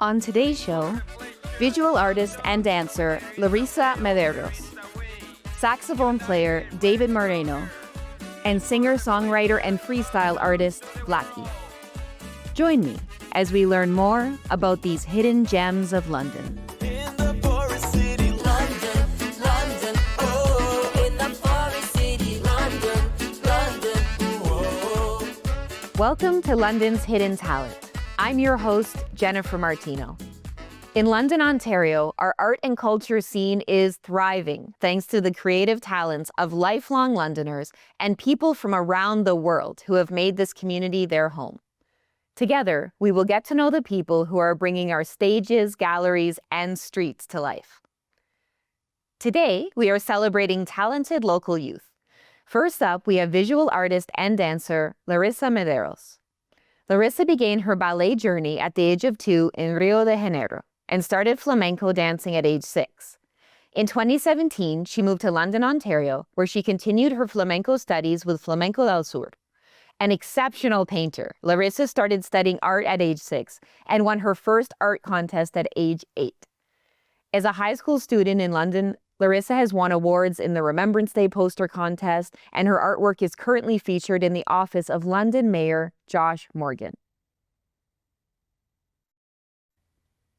On today's show, visual artist and dancer Larissa Meidero, saxophone player David Moreno, and singer-songwriter and freestyle artist VLAKI. Join me as we learn more about these hidden gems of London. Welcome to London's Hidden Talent. I'm your host, Jennifer Martino. In London, Ontario, our art and culture scene is thriving thanks to the creative talents of lifelong Londoners and people from around the world who have made this community their home. Together, we will get to know the people who are bringing our stages, galleries, and streets to life. Today, we are celebrating talented local youth. First up, we have visual artist and dancer Larissa Meidero. Larissa began her ballet journey at the age of 2 in Rio de Janeiro and started flamenco dancing at age 6. In 2017, she moved to London, Ontario, where she continued her flamenco studies with Flamenco del Sur. An exceptional painter, Larissa started studying art at age 6 and won her first art contest at age 8. As a high school student in London, Larissa has won awards in the Remembrance Day poster contest, and her artwork is currently featured in the office of London Mayor Josh Morgan.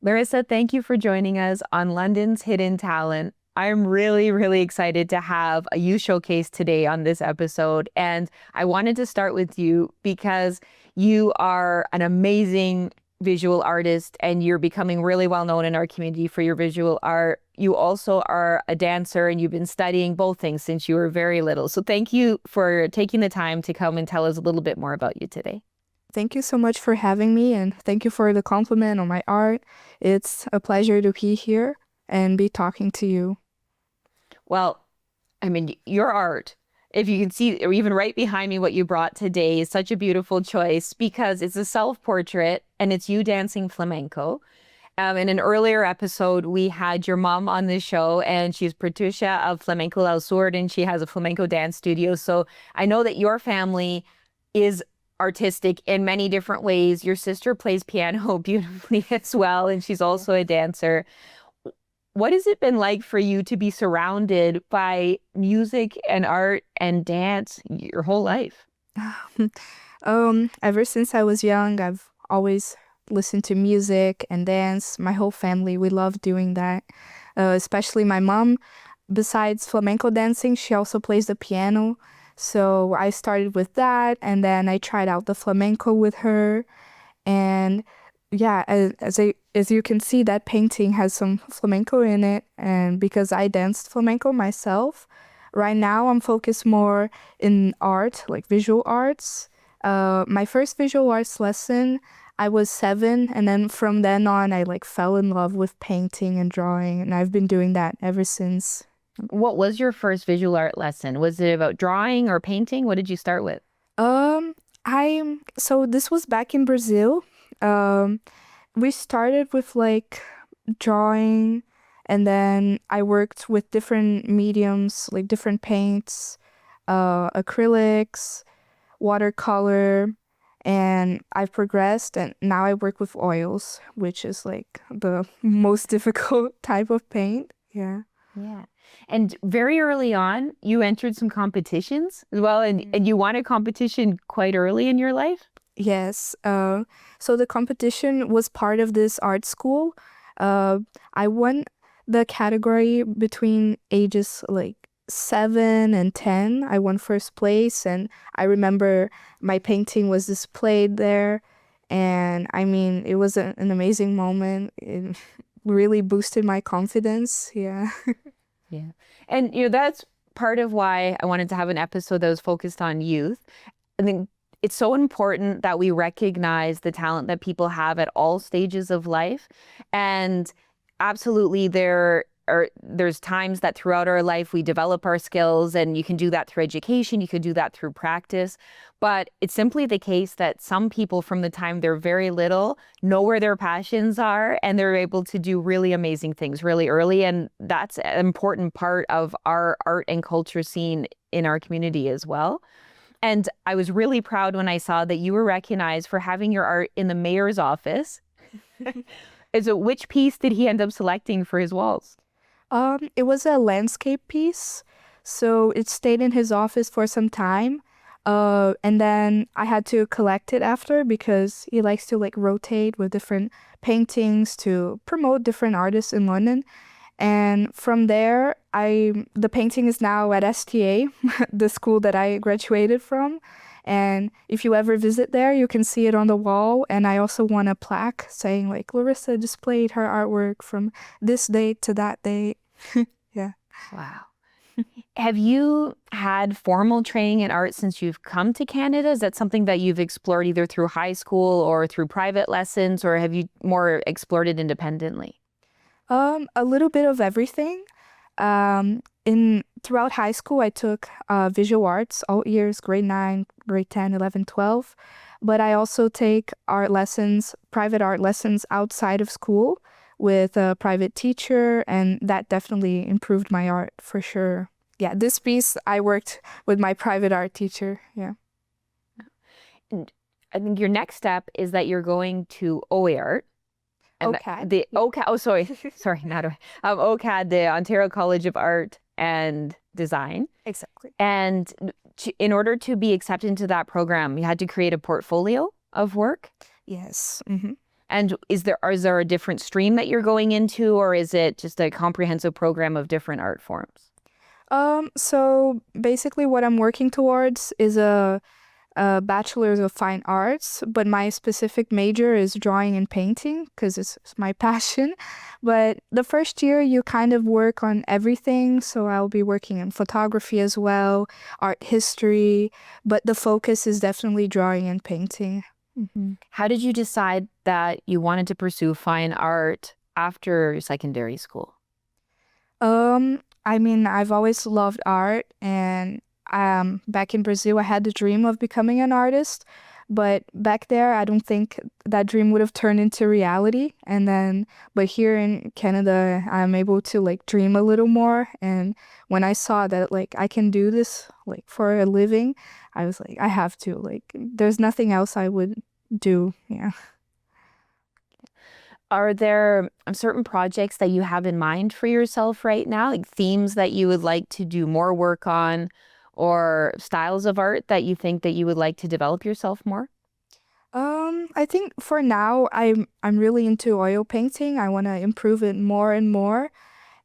Larissa, thank you for joining us on London's Hidden Talent. I'm really excited to have a youth showcase today on this episode, and I wanted to start with you because you are an amazing visual artist and you're becoming really well known in our community for your visual art. You also are a dancer and you've been studying both things since you were very little. So thank you for taking the time to come and tell us a little bit more about you today. Thank you so much for having me, and thank you for the compliment on my art. It's a pleasure to be here and be talking to you. Well, I mean, your art, if you can see, or even right behind me, what you brought today is such a beautiful choice because it's a self-portrait and it's you dancing flamenco. In an earlier episode, we had your mom on the show, and she's Patricia of Flamenco del Sur, and she has a flamenco dance studio. So I know that your family is artistic in many different ways. Your sister plays piano beautifully as well, and she's also a dancer. What has it been like for you to be surrounded by music and art and dance your whole life? Ever since I was young, I've always listened to music and dance. My whole family, we love doing that. Especially my mom. Besides flamenco dancing, she also plays the piano. So I started with that, and then I tried out the flamenco with her. And yeah, as you can see, that painting has some flamenco in it. And because I danced flamenco myself, right now I'm focused more in art, like visual arts. My first visual arts lesson, I was 7, and then from then on, I fell in love with painting and drawing, and I've been doing that ever since. What was your first visual art lesson? Was it about drawing or painting? What did you start with? So this was back in Brazil. We started with drawing, and then I worked with different mediums, like different paints, acrylics, watercolor, and I've progressed, and now I work with oils, which is the most difficult type of paint. Yeah. And very early on, you entered some competitions as well, and you won a competition quite early in your life? Yes. So the competition was part of this art school. I won the category between ages 7 and 10. I won first place, and I remember my painting was displayed there, and I mean, it was an amazing moment. It really boosted my confidence. Yeah. Yeah. And that's part of why I wanted to have an episode that was focused on youth. I think it's so important that we recognize the talent that people have at all stages of life. And absolutely, there's times that throughout our life we develop our skills, and you can do that through education, you could do that through practice. But it's simply the case that some people from the time they're very little know where their passions are, and they're able to do really amazing things really early. And that's an important part of our art and culture scene in our community as well. And I was really proud when I saw that you were recognized for having your art in the mayor's office And so which piece did he end up selecting for his walls? It was a landscape piece, so it stayed in his office for some time. And then I had to collect it after because he likes to like rotate with different paintings to promote different artists in London. And from there, the painting is now at STA, the school that I graduated from. And if you ever visit there, you can see it on the wall. And I also want a plaque saying like Larissa displayed her artwork from this date to that date. Yeah. Wow. Have you had formal training in art since you've come to Canada? Is that something that you've explored either through high school or through private lessons, or have you more explored it independently? A little bit of everything. Throughout high school, I took visual arts all years, grade 9, grade 10, 11, 12. But I also take art lessons, private art lessons outside of school with a private teacher, and that definitely improved my art for sure. Yeah, this piece I worked with my private art teacher. Yeah. And I think your next step is that you're going to OA Art. And OCAD. The OCAD, oh, sorry, not OCAD, the Ontario College of Art and Design. Exactly. And in order to be accepted into that program, you had to create a portfolio of work. Yes. Mm-hmm. And is there a different stream that you're going into, or is it just a comprehensive program of different art forms? So basically what I'm working towards is a bachelor's of fine arts, but my specific major is drawing and painting because it's my passion. But the first year you kind of work on everything, so I'll be working in photography as well, art history, but the focus is definitely drawing and painting. Mm-hmm. How did you decide that you wanted to pursue fine art after secondary school? I mean, I've always loved art, and back in Brazil, I had the dream of becoming an artist, but back there, I don't think that dream would have turned into reality. But here in Canada, I'm able to like dream a little more. And when I saw that like I can do this like for a living, I was like, I have to. Like, there's nothing else I would do. Yeah. Are there certain projects that you have in mind for yourself right now, like themes that you would like to do more work on, or styles of art that you think that you would like to develop yourself more? I think for now I'm really into oil painting. I want to improve it more and more,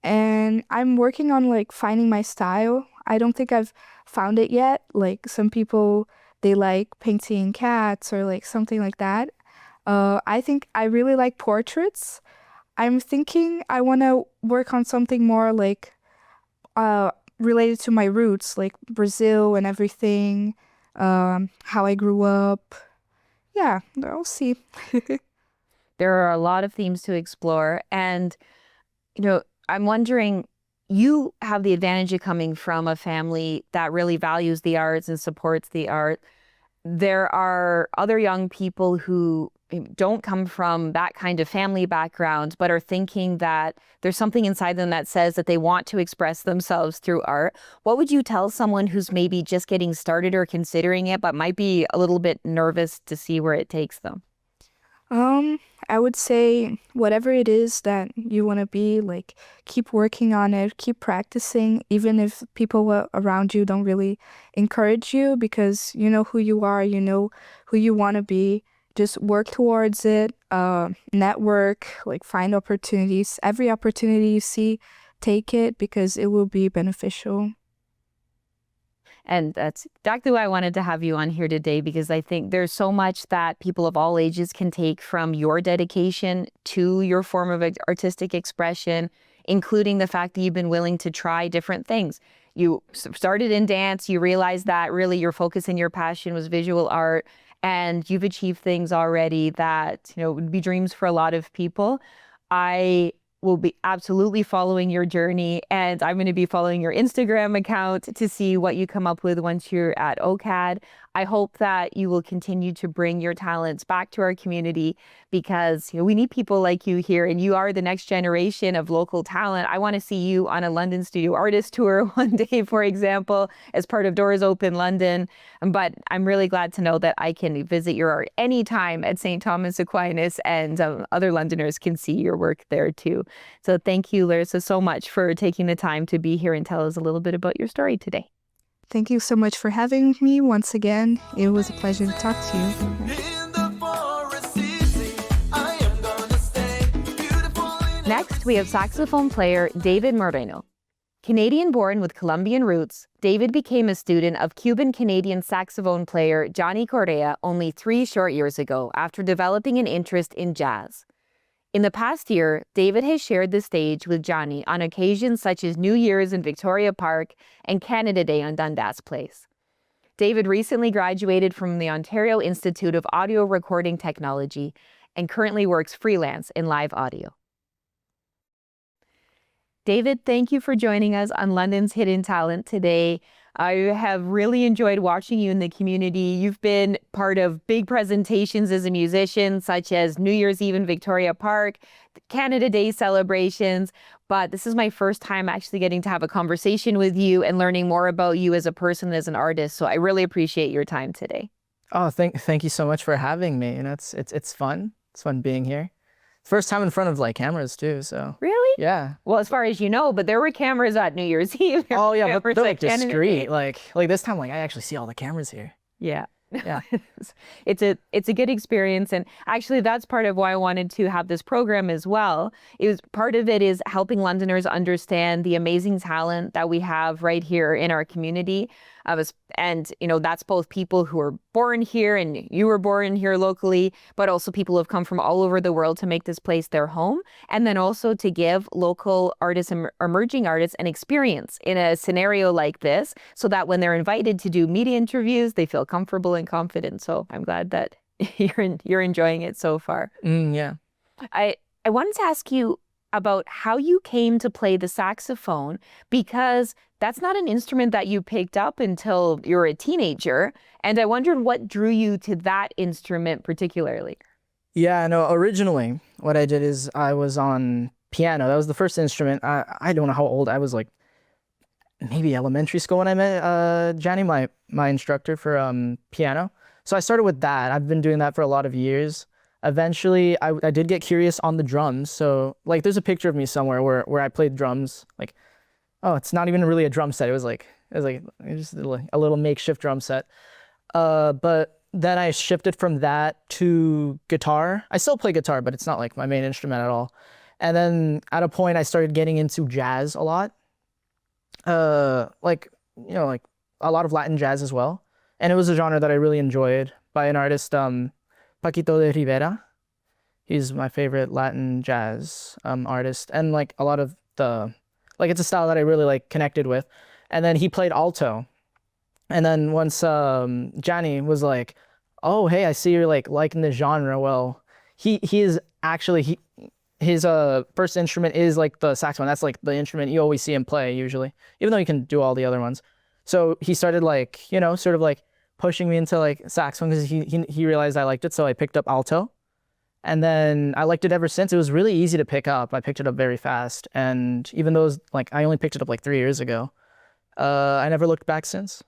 and I'm working on like finding my style. I don't think I've found it yet. Like some people they like painting cats or like something like that. I think I really like portraits. I'm thinking I want to work on something more like related to my roots, like Brazil and everything, how I grew up. Yeah, I'll see. There are a lot of themes to explore. And, I'm wondering, you have the advantage of coming from a family that really values the arts and supports the art. There are other young people who don't come from that kind of family background, but are thinking that there's something inside them that says that they want to express themselves through art. What would you tell someone who's maybe just getting started or considering it, but might be a little bit nervous to see where it takes them? I would say whatever it is that you want to be, like, keep working on it, keep practicing, even if people around you don't really encourage you because you know who you are, you know who you want to be. Just work towards it, network, like find opportunities. Every opportunity you see, take it because it will be beneficial. And that's exactly why I wanted to have you on here today, because I think there's so much that people of all ages can take from your dedication to your form of artistic expression, including the fact that you've been willing to try different things. You started in dance, you realized that really your focus and your passion was visual art, and you've achieved things already that, would be dreams for a lot of people. I will be absolutely following your journey, and I'm going to be following your Instagram account to see what you come up with once you're at OCAD. I hope that you will continue to bring your talents back to our community because we need people like you here, and you are the next generation of local talent. I want to see you on a London Studio Artist Tour one day, for example, as part of Doors Open London. But I'm really glad to know that I can visit your art anytime at St. Thomas Aquinas, and other Londoners can see your work there too. So thank you, Larissa, so much for taking the time to be here and tell us a little bit about your story today. Thank you so much for having me once again. It was a pleasure to talk to you. Next, we have saxophone player David Moreno. Canadian-born with Colombian roots, David became a student of Cuban-Canadian saxophone player Johnny Correa only 3 short years ago after developing an interest in jazz. In the past year, David has shared the stage with Johnny on occasions such as New Year's in Victoria Park and Canada Day on Dundas Place. David recently graduated from the Ontario Institute of Audio Recording Technology and currently works freelance in live audio. David, thank you for joining us on London's Hidden Talent today. I have really enjoyed watching you in the community. You've been part of big presentations as a musician, such as New Year's Eve in Victoria Park, Canada Day celebrations, but this is my first time actually getting to have a conversation with you and learning more about you as a person, as an artist. So I really appreciate your time today. Oh, thank you so much for having me. It's fun. It's fun being here. First time in front of like cameras too, so. Really? Yeah. Well, as far as you know, but there were cameras at New Year's Eve. Oh yeah, but they're like Canada discreet. Day. Like this time, like I actually see all the cameras here. Yeah. Yeah. It's a good experience, and actually that's part of why I wanted to have this program as well. Part of it is helping Londoners understand the amazing talent that we have right here in our community. And that's both people who are born here, and you were born here locally, but also people who have come from all over the world to make this place their home, and then also to give local artists and emerging artists an experience in a scenario like this, so that when they're invited to do media interviews, they feel comfortable and confident. So I'm glad that you're enjoying it so far. Yeah. I wanted to ask you about how you came to play the saxophone, because that's not an instrument that you picked up until you were a teenager. And I wondered what drew you to that instrument particularly. Yeah, no, originally what I did is I was on piano. That was the first instrument. I don't know how old I was, like maybe elementary school when I met Johnny, my instructor for piano. So I started with that. I've been doing that for a lot of years. Eventually, I did get curious on the drums. So like there's a picture of me somewhere where I played drums. Like, oh, it's not even really a drum set. It was just a little makeshift drum set. But then I shifted from that to guitar. I still play guitar, but it's not like my main instrument at all. And then at a point I started getting into jazz a lot. Like a lot of Latin jazz as well. And it was a genre that I really enjoyed by an artist, Paquito de Rivera. He's my favorite Latin jazz artist. And like a lot of it's a style that I really like connected with. And then he played alto. And then once Johnny was like, oh, hey, I see you're like liking the genre. Well, he is actually, his first instrument is like the saxophone. That's like the instrument you always see him play usually, even though he can do all the other ones. So he started like, sort of like pushing me into like saxophone because he realized I liked it. So I picked up alto. And then I liked it ever since. It was really easy to pick up. I picked it up very fast. And even though I only picked it up like 3 years ago, I never looked back since.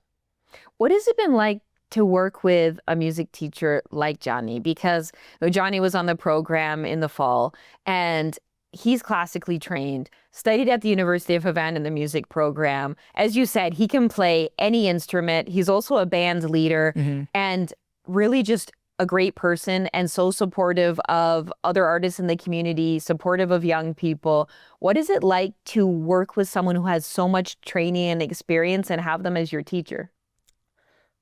What has it been like to work with a music teacher like Johnny? Because Johnny was on the program in the fall, and he's classically trained, studied at the University of Havana in the music program. As you said, he can play any instrument. He's also a band leader, and really just a great person, and so supportive of other artists in the community, supportive of young people. What is it like to work with someone who has so much training and experience and have them as your teacher?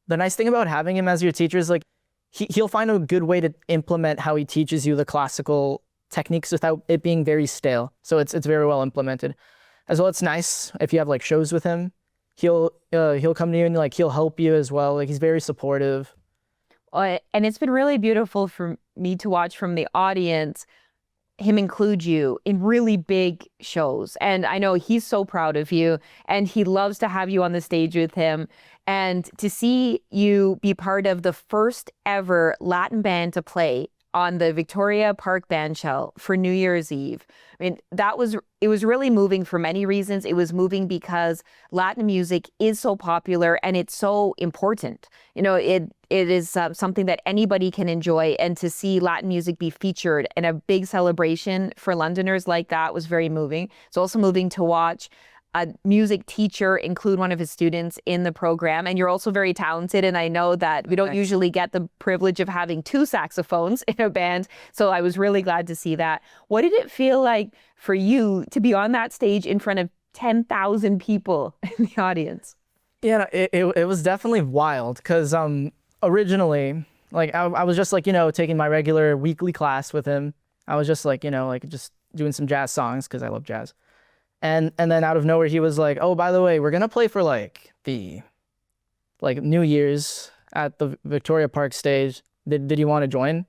The nice thing about having him as your teacher is like he'll find a good way to implement how he teaches you the classical techniques without it being very stale. So it's very well implemented. As well, it's nice if you have like shows with him. He'll come to you and like he'll help you as well. Like he's very supportive. And it's been really beautiful for me to watch from the audience him include you in really big shows. And I know he's so proud of you and he loves to have you on the stage with him. And to see you be part of the first ever Latin band to play on the Victoria Park Bandshell for New Year's Eve. I mean, it was really moving for many reasons. It was moving because Latin music is so popular and it's so important. You know, it is something that anybody can enjoy, and to see Latin music be featured in a big celebration for Londoners like that was very moving. It's also moving to watch a music teacher include one of his students in the program. And you're also very talented. And I know that we don't usually get the privilege of having two saxophones in a band. So I was really glad to see that. What did it feel like for you to be on that stage in front of 10,000 people in the audience? Yeah, it was definitely wild because originally, like I was just like, you know, taking my regular weekly class with him. I was just like, you know, like just doing some jazz songs because I love jazz. And then out of nowhere, he was like, oh, by the way, we're going to play for like the New Year's at the Victoria Park stage. Did you want to join?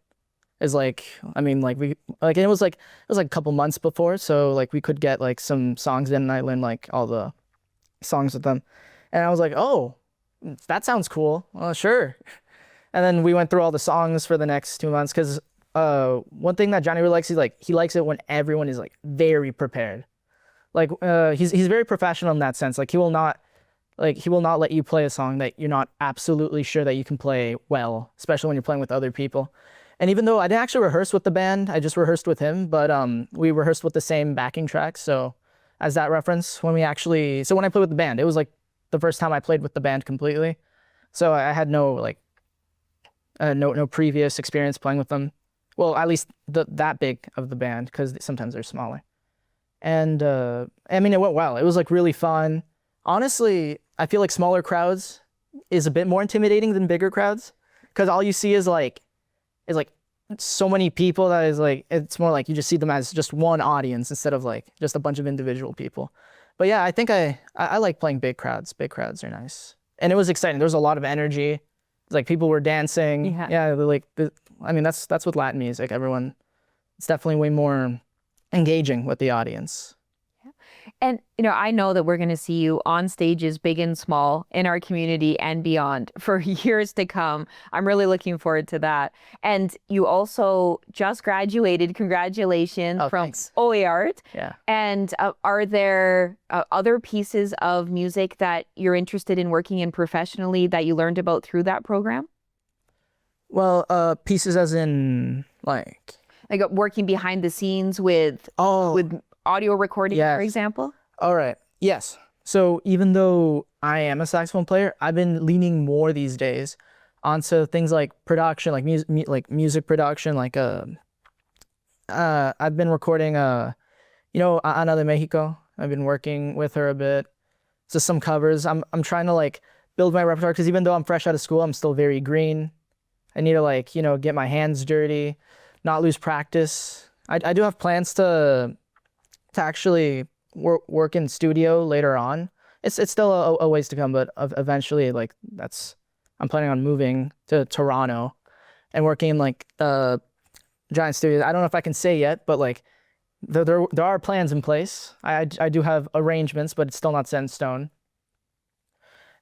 Is like, I mean, like and it was like a couple months before. So like we could get like some songs in and I learned like all the songs with them. And I was like, oh, that sounds cool. Sure. And then we went through all the songs for the next 2 months. Cause one thing that Johnny really likes, he likes it when everyone is like very prepared. Like he's very professional in that sense. Like he will not let you play a song that you're not absolutely sure that you can play well, especially when you're playing with other people. And even though I didn't actually rehearse with the band, I just rehearsed with him, but we rehearsed with the same backing tracks. So as that reference, when I played with the band, it was like the first time I played with the band completely. So I had no previous experience playing with them. Well, at least that big of the band, because sometimes they're smaller. And I mean, it went well. It was like really fun. Honestly, I feel like smaller crowds is a bit more intimidating than bigger crowds, because all you see is like so many people that is like, it's more like you just see them as just one audience instead of like just a bunch of individual people. But yeah, I think I like playing big crowds. Big crowds are nice. And it was exciting. There was a lot of energy. Like people were dancing. Yeah, I mean, that's with Latin music. It's definitely way more engaging with the audience. And, you know, I know that we're going to see you on stages big and small in our community and beyond for years to come. I'm really looking forward to that. And you also just graduated. Congratulations from Thanks. OEART. Yeah. And are there other pieces of music that you're interested in working in professionally that you learned about through that program? Well, pieces as in like working behind the scenes with audio recording, yes. For example? All right. Yes. So even though I am a saxophone player, I've been leaning more these days onto things like production, like music production. Like I've been recording Ana de Mexico. I've been working with her a bit. Just some covers. I'm trying to like build my repertoire, because even though I'm fresh out of school, I'm still very green. I need to get my hands dirty, not lose practice. I do have plans to actually work in studio later on. It's still a ways to come, but eventually, I'm planning on moving to Toronto and working in like giant studios. I don't know if I can say yet, but like there are plans in place. I do have arrangements, but it's still not set in stone.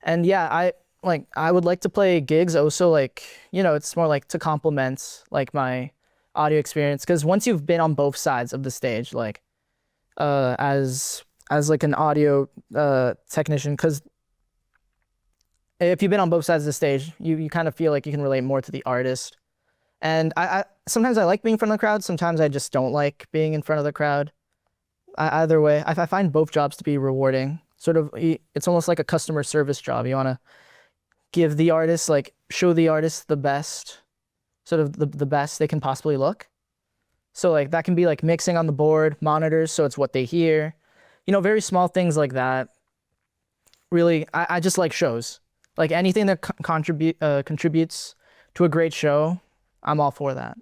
And yeah, I would like to play gigs also, it's more like to complement like my audio experience, because once you've been on both sides of the stage, like as like an audio technician, because if you've been on both sides of the stage, you kind of feel like you can relate more to the artist. And I sometimes I like being in front of the crowd, sometimes I just don't like being in front of the crowd. Either way, I find both jobs to be rewarding. Sort of, it's almost like a customer service job. You want to give the artist, show the artist the best, sort of the best they can possibly look. So like that can be like mixing on the board, monitors, so it's what they hear, very small things like that. Really, I just like shows. Like anything that contributes to a great show, I'm all for that.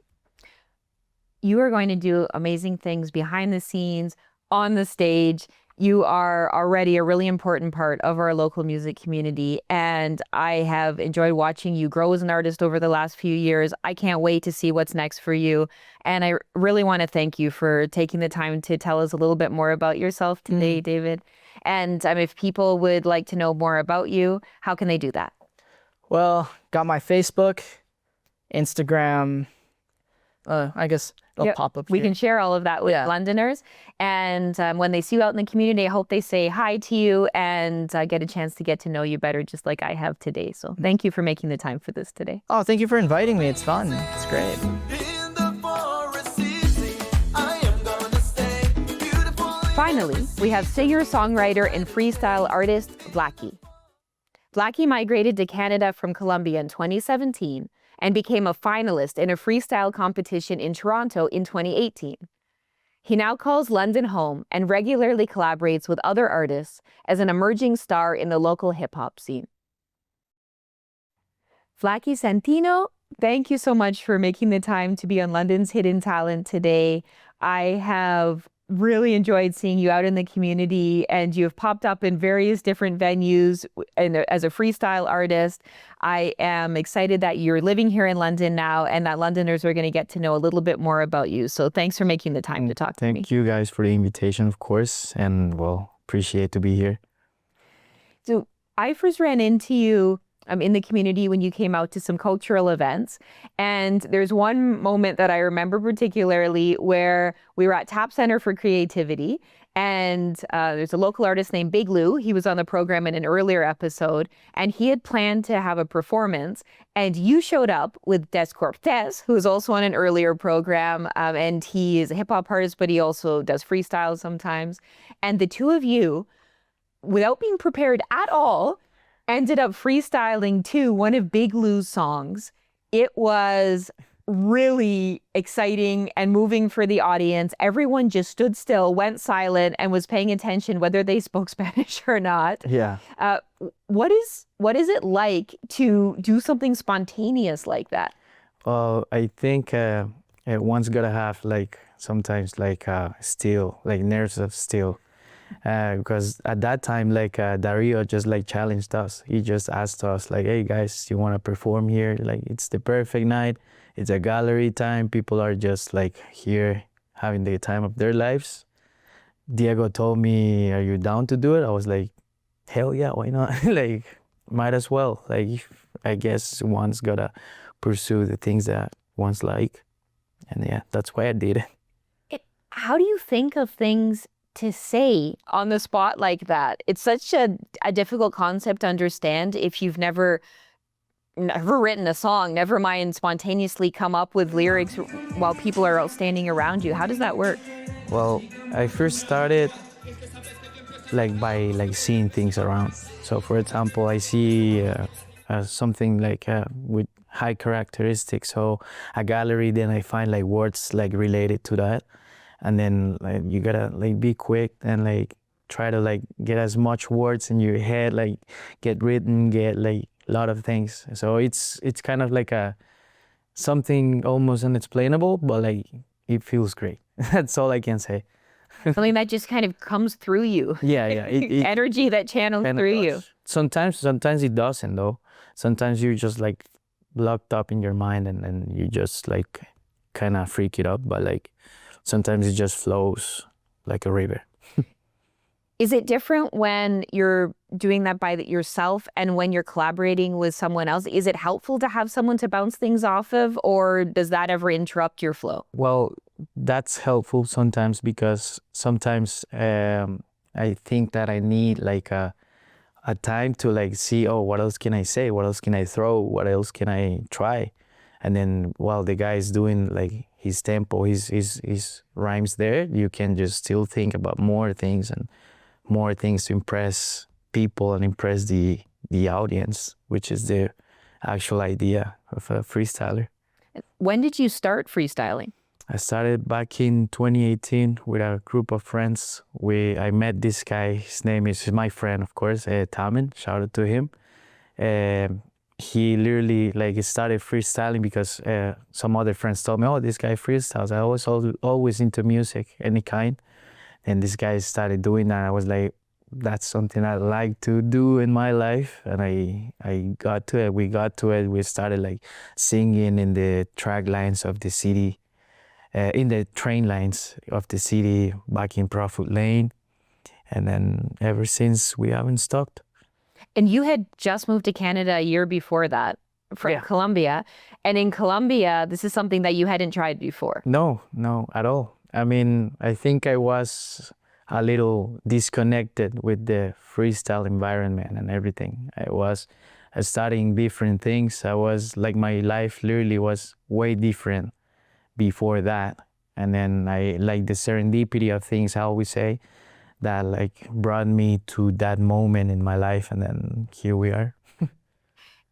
You are going to do amazing things behind the scenes, on the stage, You are already a really important part of our local music community, and I have enjoyed watching you grow as an artist over the last few years. I can't wait to see what's next for you, and I really want to thank you for taking the time to tell us a little bit more about yourself today, David. And if people would like to know more about you, how can they do that? Well, got my Facebook, Instagram. I guess it'll pop up We here. can share all of that with Londoners. And when they see you out in the community, I hope they say hi to you and get a chance to get to know you better, just like I have today. So thank you for making the time for this today. Oh, thank you for inviting me. It's fun. It's great. Finally, we have singer-songwriter and freestyle artist VLAKI. VLAKI migrated to Canada from Colombia in 2017 and became a finalist in a freestyle competition in Toronto in 2018. He now calls London home and regularly collaborates with other artists as an emerging star in the local hip-hop scene. VLAKI Santino, thank you so much for making the time to be on London's Hidden Talent today. I have really enjoyed seeing you out in the community, and you have popped up in various different venues as a freestyle artist. I am excited that you're living here in London now and that Londoners are going to get to know a little bit more about you. So thanks for making the time to talk to me. Thank you guys for the invitation, of course, and well, appreciate to be here. So I first ran into you in the community when you came out to some cultural events. And there's one moment that I remember particularly where we were at Tap Center for Creativity. And there's a local artist named Big Lou. He was on the program in an earlier episode, and he had planned to have a performance. And you showed up with Des Cortez, who is also on an earlier program. And he is a hip hop artist, but he also does freestyle sometimes. And the two of you, without being prepared at all, ended up freestyling to one of Big Lou's songs. It was really exciting and moving for the audience. Everyone just stood still, went silent, and was paying attention whether they spoke Spanish or not. Yeah. What is it like to do something spontaneous like that? Well, I think one's gotta have like sometimes like steel, like nerves of steel. Because at that time, like Dario just like challenged us. He just asked us like, "Hey guys, you want to perform here? Like it's the perfect night. It's a gallery time. People are just like here having the time of their lives." Diego told me, "Are you down to do it?" I was like, "Hell yeah, why not? Like, might as well. Like, I guess one's gotta pursue the things that one's like." And yeah, that's why I did it. How do you think of things to say on the spot like that? It's such a difficult concept to understand if you've never written a song, never mind spontaneously come up with lyrics while people are all standing around you. How does that work? Well, I first started like by like seeing things around. So for example, I see something like with high characteristics, so a gallery, then I find like words like related to that. And then like you gotta like be quick and like try to like get as much words in your head, like get written, get like a lot of things. So it's kind of like something almost unexplainable, but like it feels great. That's all I can say. Something that just kind of comes through you. Yeah. Energy that channels through you. Sometimes it doesn't though. Sometimes you're just like locked up in your mind and you just like kind of freak it up, but like sometimes it just flows like a river. Is it different when you're doing that by yourself and when you're collaborating with someone else? Is it helpful to have someone to bounce things off of, or does that ever interrupt your flow? Well, that's helpful sometimes because sometimes I think that I need like a time to like see, oh, what else can I say? What else can I throw? What else can I try? And then while the guy is doing like his tempo, his rhymes there, you can just still think about more things and more things to impress people and impress the audience, which is the actual idea of a freestyler. When did you start freestyling? I started back in 2018 with a group of friends. I met this guy. His name is my friend, of course, Tamin. Shout out to him. He literally like started freestyling because some other friends told me, "Oh, this guy freestyles." I was always into music, any kind. and this guy started doing that. I was like, that's something I like to do in my life, and I got to it. We got to it. We started like singing in the track lines of the city, in the train lines of the city back in Profit Lane, and then ever since we haven't stopped. And you had just moved to Canada a year before that from Yeah. Colombia. And in Colombia, this is something that you hadn't tried before. No, at all. I mean, I think I was a little disconnected with the freestyle environment and everything. I was studying different things. I was like, my life literally was way different before that. And then I like the serendipity of things, how we say, that like brought me to that moment in my life. And then here we are.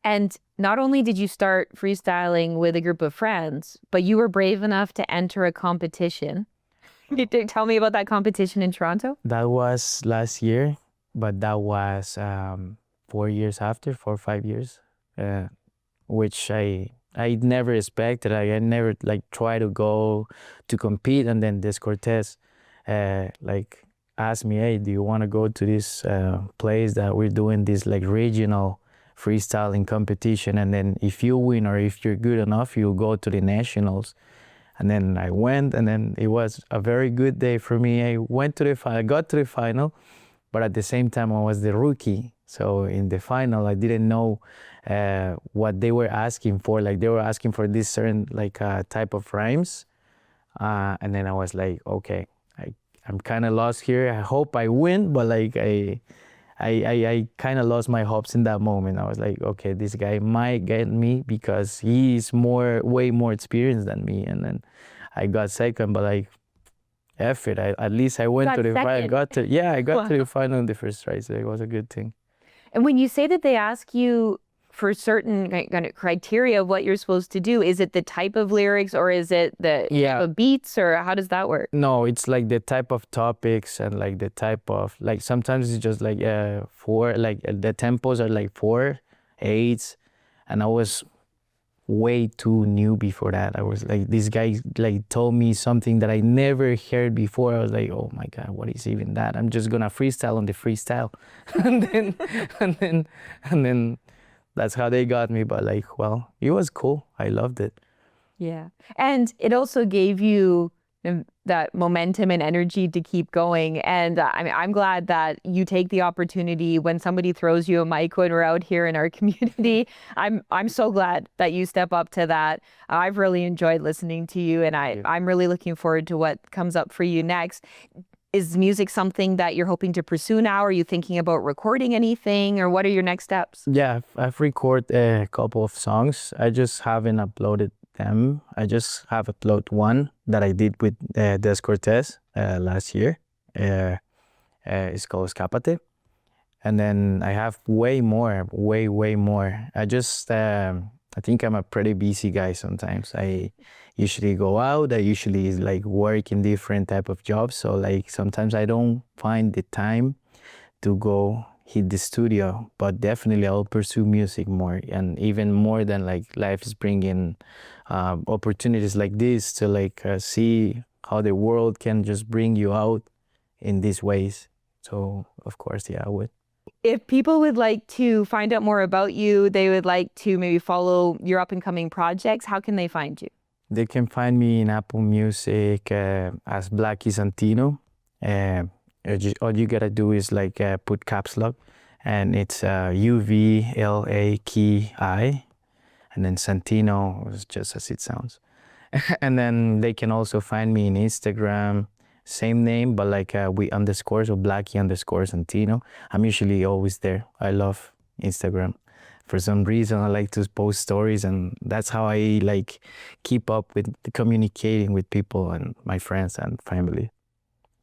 And not only did you start freestyling with a group of friends, but you were brave enough to enter a competition. Can you tell me about that competition in Toronto? That was last year, but that was 4 years after, 4 or 5 years, which I never expected. I never like try to go to compete, and then this Cortez like asked me, hey, do you want to go to this place that we're doing this like regional freestyling competition, and then if you win or if you're good enough, you'll go to the nationals. And then I went, and then it was a very good day for me. I went to the final, got to the final, but at the same time I was the rookie. So in the final, I didn't know what they were asking for. Like they were asking for this certain like type of rhymes, and then I was like, okay, I'm kind of lost here. I hope I win, but like I kind of lost my hopes in that moment. I was like, okay, this guy might get me because he's way more experienced than me. And then I got second, but like, F it. At least I went to the final. I got to the final in the first try, so it was a good thing. And when you say that they ask you for certain kind of criteria of what you're supposed to do, is it the type of lyrics, or is it the type of beats, or how does that work? No, it's like the type of topics and like the type of, like sometimes it's just like 4, like the tempos are like 4, 8s, and I was way too new before that. I was like, this guy like told me something that I never heard before. I was like, oh my God, what is even that? I'm just gonna freestyle on the freestyle. and then that's how they got me. But like, well, it was cool. I loved it. Yeah. And it also gave you that momentum and energy to keep going. And I mean, I'm glad that you take the opportunity when somebody throws you a mic when we're out here in our community. I'm so glad that you step up to that. I've really enjoyed listening to you, and I'm really looking forward to what comes up for you next. Is music something that you're hoping to pursue now? Are you thinking about recording anything, or what are your next steps? Yeah, I've recorded a couple of songs. I just haven't uploaded them. I just have uploaded one that I did with Des Cortez last year. It's called Escapate. And then I have way more. I think I'm a pretty busy guy sometimes. I usually go out. I usually like work in different type of jobs. So like sometimes I don't find the time to go hit the studio, but definitely I'll pursue music more, and even more than like life is bringing opportunities like this to like see how the world can just bring you out in these ways. So of course, yeah, I would. If people would like to find out more about you, they would like to maybe follow your up and coming projects, how can they find you? They can find me in Apple Music as VLAKI Santino. All you gotta do is like put caps lock, and it's UVLAKI, and then Santino is just as it sounds. And then they can also find me in Instagram, same name, but like with underscores, or VLAKI_Santino. I'm usually always there. I love Instagram. For some reason, I like to post stories, and that's how I like keep up with communicating with people and my friends and family.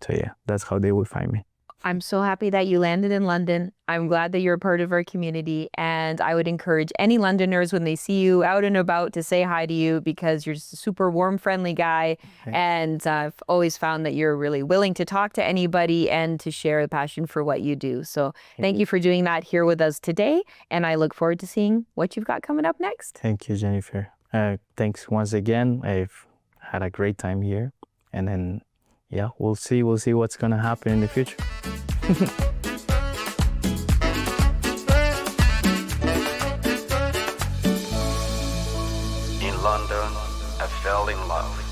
So yeah, that's how they would find me. I'm so happy that you landed in London. I'm glad that you're a part of our community, and I would encourage any Londoners when they see you out and about to say hi to you, because you're just a super warm, friendly guy. Thanks. And I've always found that you're really willing to talk to anybody and to share a passion for what you do. So thank you for doing that here with us today, and I look forward to seeing what you've got coming up next. Thank you, Jennifer. Thanks once again. I've had a great time here, and then yeah, we'll see what's gonna happen in the future. In London, I fell in love.